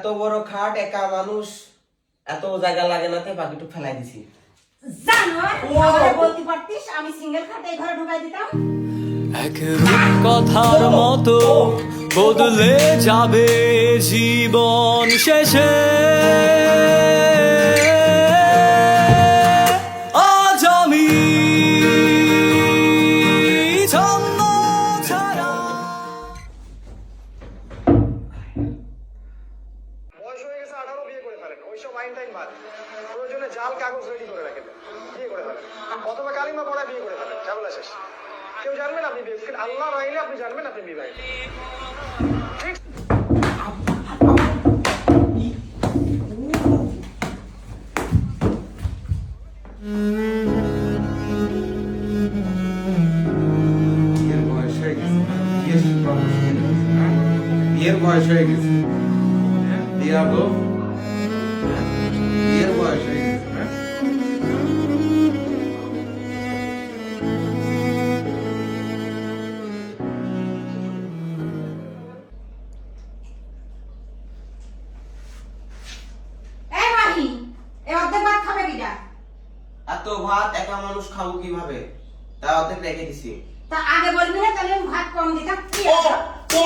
এত বড় খাট একা মানুষ এত জায়গা লাগে না, তাই বাকিটুকু ফেলাই দিছি। জানো আমারে বলতে পারতিস আমি সিঙ্গেল খাটে এই ঘরে ঢুকাই দিতাম। এক কথার মতো বদলে যাবে জীবন শেষে। আজ আমি ছন্ন ছাড়া। বয়স হয়ে গেছে 18, বিয়ে করে ফেলেন। ওইসব আইন টাইন বাদ, প্রয়োজনে জাল কাগজ রেডি করে রাখেন, বিয়ে করে ফেলেন, অথবা কালিমা পড়া বিয়ে করে ফেলেন, ঝামেলা শেষ। কেউ জানবেন আপনি বিয়ে, আল্লাহ রাইলে আপনি জানবেন আপনি বিয়ে। ঠিক বিয়ের বয়স হয়ে গেছে, বিয়ের বয়স হয়ে গেছে, বিয়া গো, বিয়ের বয়স হয়ে গেছে। এই মাহি এই অর্ধেক ভাত খাবে কিনা? এত ভাত একা মানুষ খাবো কিভাবে, তা অর্ধেক রেখে দিছি। তা আগে বলবি না, তাহলে আমি ভাত কম দিতাম। কি ও